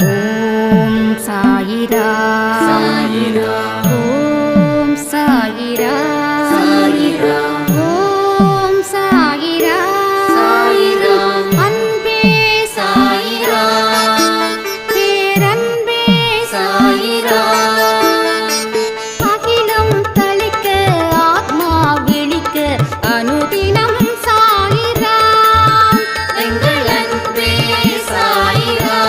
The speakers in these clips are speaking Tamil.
ஓம் சாயிரா சாயிரா, ஓம் சாயிரா சாயிரா, ஓம் சாயிரா சாயிரா, அன்பே சாயிரா, பேரன்பே சாயிரா, அகிலம் தளிக்க ஆத்மா விழிக்க அனுதினம் சாயிரா, எங்கள் அன்பே சாயிரா.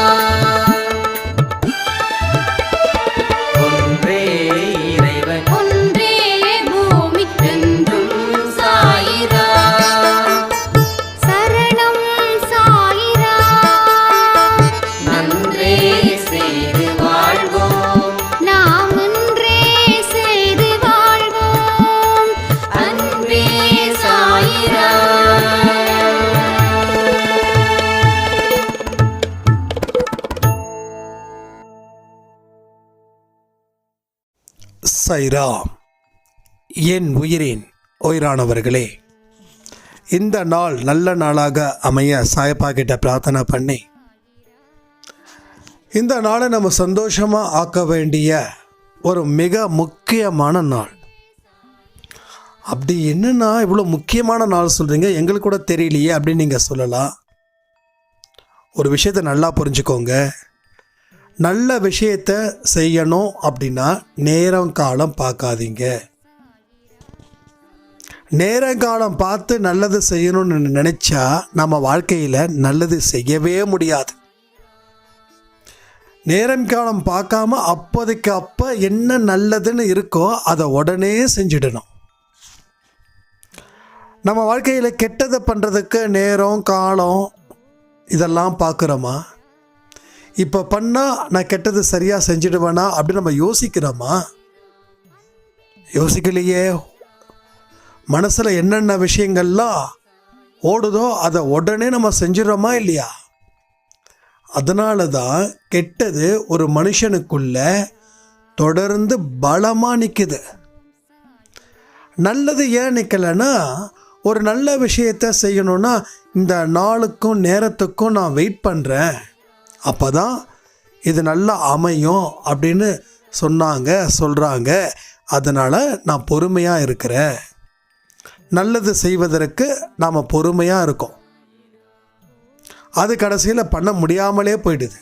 ஒன்றே இறைவன், ஒன்றே பூமிக்கென்றும் சாயிரா, சரணம் சாயிரா, நன்றே செய்து வாழ்வோம், நாம் ஒன்றே செய்து வாழ்வோம், அன்பே சாயிரா. சாய்ராம். என் உயிரானவர்களே, இந்த நாள் நல்ல நாளாக அமைய சாயப்பா கிட்ட பிரார்த்தனை பண்ணி இந்த நாளை நம்ம சந்தோஷமாக ஆக்க வேண்டிய ஒரு மிக முக்கியமான நாள். அப்படி என்னன்னா இவ்வளோ முக்கியமான நாள் சொல்கிறீங்க, எங்களுக்கு கூட தெரியலையே அப்படின்னு நீங்கள் சொல்லலாம். ஒரு விஷயத்தை நல்லா புரிஞ்சுக்கோங்க. நல்ல விஷயத்தை செய்யணும் அப்படின்னா நேரம் காலம் பார்க்காதீங்க. நேரங்காலம் பார்த்து நல்லது செய்யணும்னு நினச்சா நம்ம வாழ்க்கையில் நல்லது செய்யவே முடியாது. நேரம் காலம் பார்க்காம அப்போதைக்கு அப்போ என்ன நல்லதுன்னு இருக்கோ அதை உடனே செஞ்சிடணும். நம்ம வாழ்க்கையில் கெட்டதை பண்ணுறதுக்கு நேரம் காலம் இதெல்லாம் பார்க்குறோமா? இப்போ பண்ணால் நான் கெட்டது சரியாக செஞ்சிடுவேனா அப்படின்னு நம்ம யோசிக்கிறோமா? யோசிக்கலையே. மனசில் என்னென்ன விஷயங்கள்லாம் ஓடுதோ அதை உடனே நம்ம செஞ்சிடறோமா இல்லையா? அதனால தான் கெட்டது ஒரு மனுஷனுக்குள்ள தொடர்ந்து பலமாக நிற்குது. நல்லது ஏன் நிற்கலைன்னா, ஒரு நல்ல விஷயத்தை செய்யணுன்னா இந்த நாளுக்கும் நேரத்துக்கும் நான் வெயிட் பண்ணுறேன், அப்போ தான் இது நல்லா அமையும் அப்படின்னு சொல்கிறாங்க. அதனால் நான் பொறுமையாக இருக்கிறேன். நல்லது செய்வதற்கு நாம் பொறுமையாக இருக்கோம். அது கடைசியில் பண்ண முடியாமலே போயிடுது.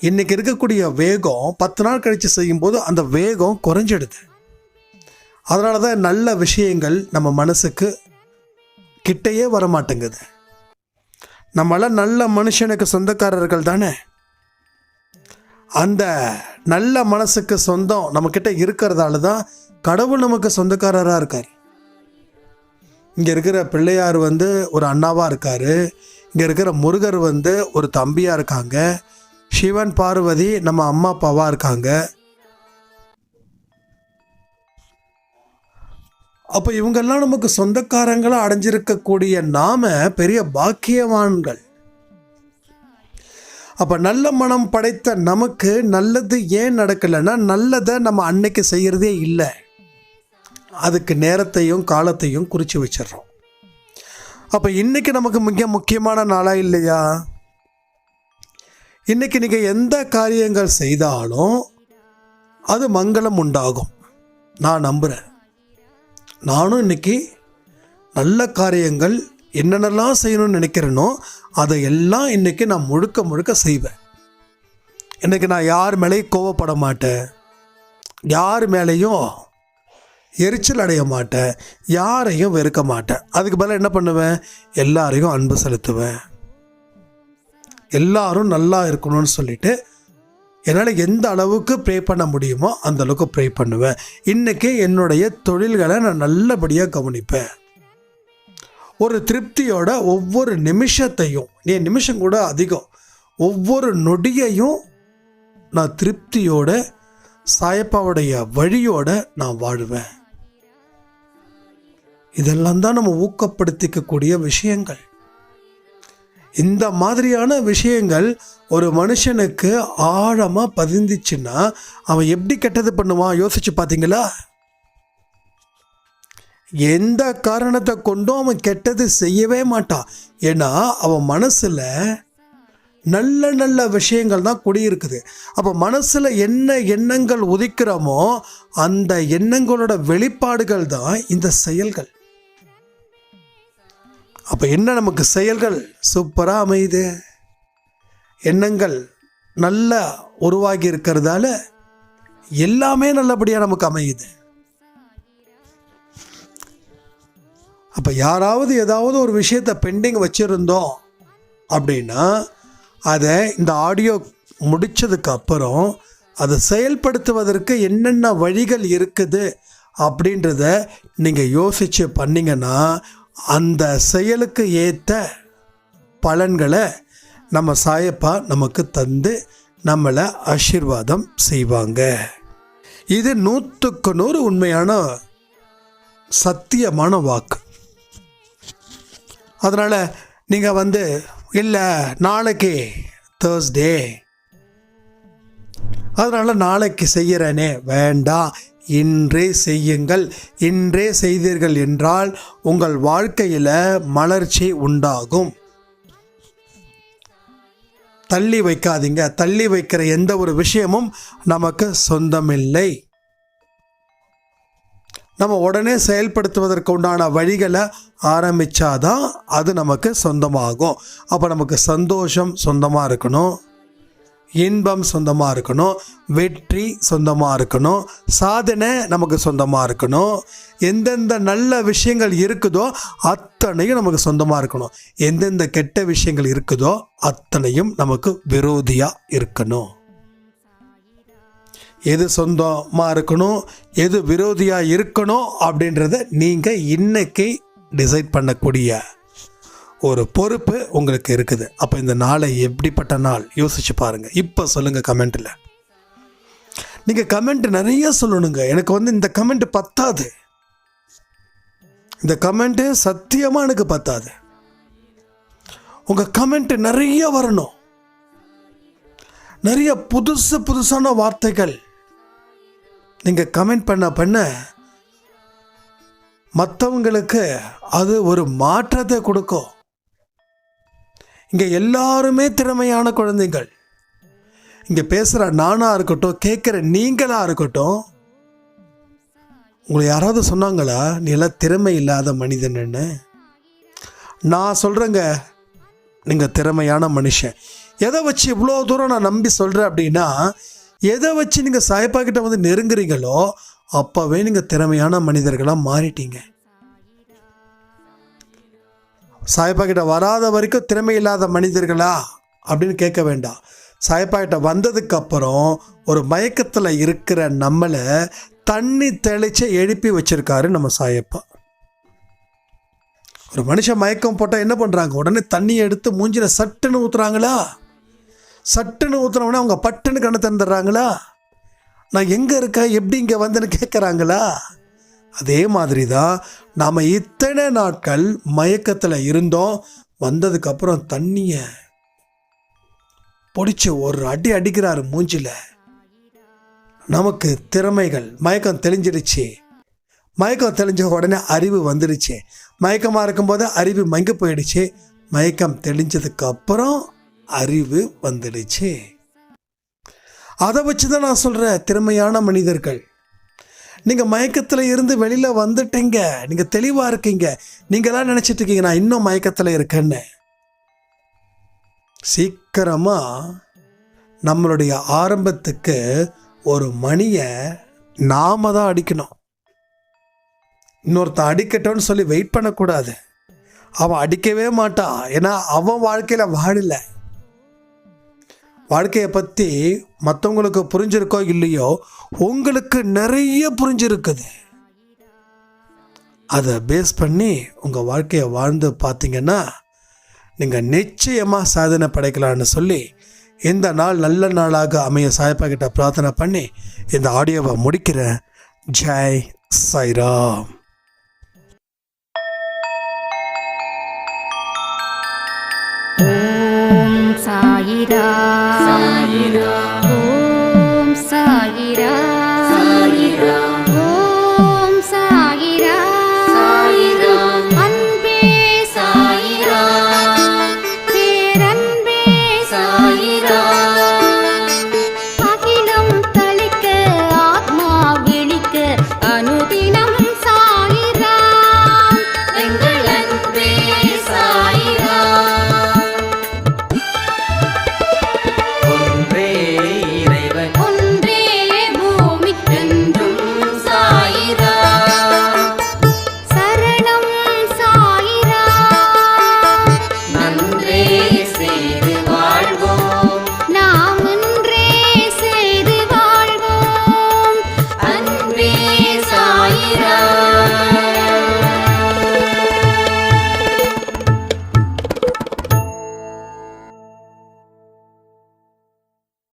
இன்றைக்கி இருக்கக்கூடிய வேகம் 10 நாள் கழித்து செய்யும்போது அந்த வேகம் குறைஞ்சிடுது. அதனால தான் நல்ல விஷயங்கள் நம்ம மனசுக்கு கிட்டையே வரமாட்டேங்குது. நம்மளாம் நல்ல மனுஷனுக்கு சொந்தக்காரர்கள் தானே. அந்த நல்ல மனசுக்கு சொந்தம் நம்மக்கிட்ட இருக்கிறதால தான் கடவுள் நமக்கு சொந்தக்காரராக இருக்கார். இங்கே இருக்கிற பிள்ளையார் ஒரு அண்ணாவாக இருக்கார். இங்கே இருக்கிற முருகர் ஒரு தம்பியாக இருக்காங்க. சிவன் பார்வதி நம்ம அம்மா அப்பாவாக இருக்காங்க. அப்போ இவங்கெல்லாம் நமக்கு சொந்தக்காரங்களாக அடைஞ்சிருக்கக்கூடிய நாம பெரிய பாக்கியவான்கள். அப்போ நல்ல மனம் படைத்த நமக்கு நல்லது ஏன் நடக்கலைன்னா, நல்லதை நம்ம அன்னைக்கு செய்கிறதே இல்லை. அதுக்கு நேரத்தையும் காலத்தையும் குறித்து வச்சிடுறோம். அப்போ இன்றைக்கி நமக்கு மிக முக்கியமான நாளாக இல்லையா? இன்றைக்கி நீங்கள் எந்த காரியங்கள் செய்தாலும் அது மங்களம் உண்டாகும் நான் நம்புகிறேன். நானும் இன்றைக்கி நல்ல காரியங்கள் என்னென்னலாம் செய்யணும்னு நினைக்கிறேனோ அதையெல்லாம் இன்றைக்கி நான் முழுக்க செய்வேன். இன்றைக்கி நான் யார் மேலேயும் கோவப்பட மாட்டேன், யார் மேலேயும் எரிச்சல் அடைய மாட்டேன், யாரையும் வெறுக்க மாட்டேன். அதுக்கு பதிலாக என்ன பண்ணுவேன்? எல்லாரையும் அன்பு செலுத்துவேன். எல்லாரும் நல்லா இருக்கணும்னு சொல்லிட்டு என்னால் எந்த அளவுக்கு ப்ரே பண்ண முடியுமோ அந்த அளவுக்கு ப்ரே பண்ணுவேன். இன்றைக்கி என்னுடைய தொழில்களை நான் நல்லபடியாக கவனிப்பேன். ஒரு திருப்தியோட ஒவ்வொரு நிமிஷத்தையும், நிமிஷம் கூட அதிகம், ஒவ்வொரு நொடியையும் நான் திருப்தியோட சாயப்பாவுடைய வழியோட நான் வாழுவேன். இதெல்லாம் தான் நம்ம ஊக்கப்படுத்திக்கக்கூடிய விஷயங்கள். இந்த மாதிரியான விஷயங்கள் ஒரு மனுஷனுக்கு ஆழமாக பதிந்துச்சுன்னா அவன் எப்படி கெட்டது பண்ணுவான் யோசிச்சு பார்த்தீங்களா? எந்த காரணத்தை கொண்டும் அவன் கெட்டது செய்யவே மாட்டான். ஏன்னா அவன் மனசில் நல்ல நல்ல விஷயங்கள் தான் குடியிருக்குது. அப்போ மனசில் என்ன எண்ணங்கள் உதிக்கிறோமோ அந்த எண்ணங்களோட வெளிப்பாடுகள் தான் இந்த செயல்கள். அப்போ என்ன நமக்கு செயல்கள் சூப்பராக அமையுது, எண்ணங்கள் நல்லா உருவாகி இருக்கிறதால எல்லாமே நல்லபடியாக நமக்கு அமையுது. அப்போ யாராவது ஏதாவது ஒரு விஷயத்தை பெண்டிங் வச்சுருந்தோம் அப்படின்னா அதை இந்த ஆடியோ முடித்ததுக்கு அப்புறம் அதை செயல்படுத்துவதற்கு என்னென்ன வழிகள் இருக்குது அப்படின்றத நீங்கள் யோசித்து பண்ணிங்கன்னா அந்த செயலுக்கு ஏற்ற பலன்களை நம்ம சாயப்பா நமக்கு தந்து நம்மளை ஆசீர்வாதம் செய்வாங்க. இது 100க்கு 100 உண்மையான சத்தியமான வாக்கு. அதனால் நீங்கள் இல்லை நாளைக்கு தேர்ஸ்டே அதனால் நாளைக்கு செய்கிறேனே, வேண்டாம், இன்றே செய்யுங்கள். இன்றே செய்தீர்கள் என்றால் உங்கள் வாழ்க்கையில் மலர்ச்சி உண்டாகும். தள்ளி வைக்காதீங்க. தள்ளி வைக்கிற எந்த ஒரு விஷயமும் நமக்கு சொந்தமில்லை. நம்ம உடனே செயல்படுத்துவதற்கு உண்டான வழிகளை ஆரம்பித்தாதான் அது நமக்கு சொந்தமாகும். அப்போ நமக்கு சந்தோஷம் சொந்தமாக இருக்கணும், இன்பம் சொந்தமாக இருக்கணும், வெற்றி சொந்தமாக இருக்கணும், சாதனை நமக்கு சொந்தமாக இருக்கணும். எந்தெந்த நல்ல விஷயங்கள் இருக்குதோ அத்தனையும் நமக்கு சொந்தமாக இருக்கணும். எந்தெந்த கெட்ட விஷயங்கள் இருக்குதோ அத்தனையும் நமக்கு விரோதியாக இருக்கணும். எது சொந்தமாக இருக்கணும், எது விரோதியாக இருக்கணும் அப்படின்றத நீங்கள் இன்னைக்கு டிசைட் பண்ணக்கூடிய ஒரு பொறுப்பு உங்களுக்கு இருக்குது. அப்போ இந்த நாளை எப்படிப்பட்ட நாள் யோசிச்சு பாருங்கள். இப்போ சொல்லுங்கள் கமெண்ட்டில். நீங்கள் கமெண்ட் நிறைய சொல்லணுங்க. எனக்கு இந்த கமெண்ட் பத்தாது. இந்த கமெண்ட்டு சத்தியமாக எனக்கு பத்தாது. உங்கள் கமெண்ட் நிறைய வரணும். நிறைய புதுசான வார்த்தைகள் நீங்கள் கமெண்ட் பண்ண மற்றவங்களுக்கு அது ஒரு மாற்றத்தை கொடுக்கும். இங்கே எல்லாருமே திறமையான குழந்தைகள். இங்கே பேசுகிற நானாக இருக்கட்டும், கேட்குற நீங்களாக இருக்கட்டும், உங்களை யாராவது சொன்னாங்களா நீ எல்லாம் திறமை இல்லாத மனிதன்னு? நான் சொல்கிறேங்க, நீங்கள் திறமையான மனுஷன். எதை வச்சு இவ்வளோ தூரம் நான் நம்பி சொல்கிறேன் அப்படின்னா, எதை வச்சு நீங்கள் சாயப்பா கிட்ட நெருங்குறீங்களோ அப்போவே நீங்கள் திறமையான மனிதர்களாக மாறிட்டீங்க. சாயப்பா கிட்ட வராத வரைக்கும் திறமை இல்லாத மனிதர்களா அப்படின்னு கேட்க வேண்டாம். சாயப்பா கிட்ட வந்ததுக்கப்புறம் ஒரு மயக்கத்தில் இருக்கிற நம்மளை தண்ணி தெளிச்சு எழுப்பி வச்சிருக்காரு நம்ம சாயப்பா. ஒரு மனுஷன் மயக்கம் போட்டால் என்ன பண்ணுறாங்க? உடனே தண்ணியை எடுத்து மூஞ்சில சட்டுன்னு ஊற்றுறாங்களா? சட்டுன்னு ஊற்றுனவுடனே அவங்க பட்டுன்னு கண்ணை திறந்துடுறாங்களா? நான் எங்கே இருக்கேன், எப்படி இங்கே வந்தேன்னு கேட்குறாங்களா? அதே மாதிரி தான் நாம் இத்தனை நாட்கள் மயக்கத்தில் இருந்தோம். வந்ததுக்கப்புறம் தண்ணியை பொடிச்சு ஒரு அடி அடிக்கிறாரு மூஞ்சில. நமக்கு திறமைகள் மயக்கம் தெளிஞ்சிடுச்சு. மயக்கம் தெளிஞ்ச உடனே அறிவு வந்துடுச்சு. மயக்கமாக இருக்கும்போது அறிவு மங்கி போயிடுச்சு. மயக்கம் தெளிஞ்சதுக்கு அப்புறம் அறிவு வந்துடுச்சு. அதை வச்சு தான் நான் சொல்கிறேன், திறமையான மனிதர்கள். நீங்கள் மயக்கத்தில் இருந்து வெளியில் வந்துட்டீங்க, நீங்கள் தெளிவாக இருக்கீங்க. நீங்களாம் நினச்சிட்டு இருக்கீங்க நான் இன்னும் மயக்கத்தில் இருக்கேன்னு. சீக்கிரமாக நம்மளுடைய ஆரம்பத்துக்கு ஒரு மணியை நாம தான் அடிக்கணும். இன்னொருத்தன் அடிக்கட்டோன்னு சொல்லி வெயிட் பண்ணக்கூடாது. அவன் அடிக்கவே மாட்டான். ஏன்னா அவன் வாழ்க்கையில் வாழலை. வாழ்க்கையை பற்றி மற்றவங்களுக்கு புரிஞ்சிருக்கோ இல்லையோ, உங்களுக்கு நிறைய புரிஞ்சிருக்குது. அதை பேஸ் பண்ணி உங்கள் வாழ்க்கையை வாழ்ந்து பார்த்தீங்கன்னா நீங்கள் நிச்சயமாக சாதனை படைக்கலான்னு சொல்லி இந்த நாள் நல்ல நாளாக அமைய சாயப்பா கிட்ட பிரார்த்தனை பண்ணி இந்த ஆடியோவை முடிக்கிறேன். ஜெய் சாய்ராம். ஓம் சாயிரா. சாயிரா.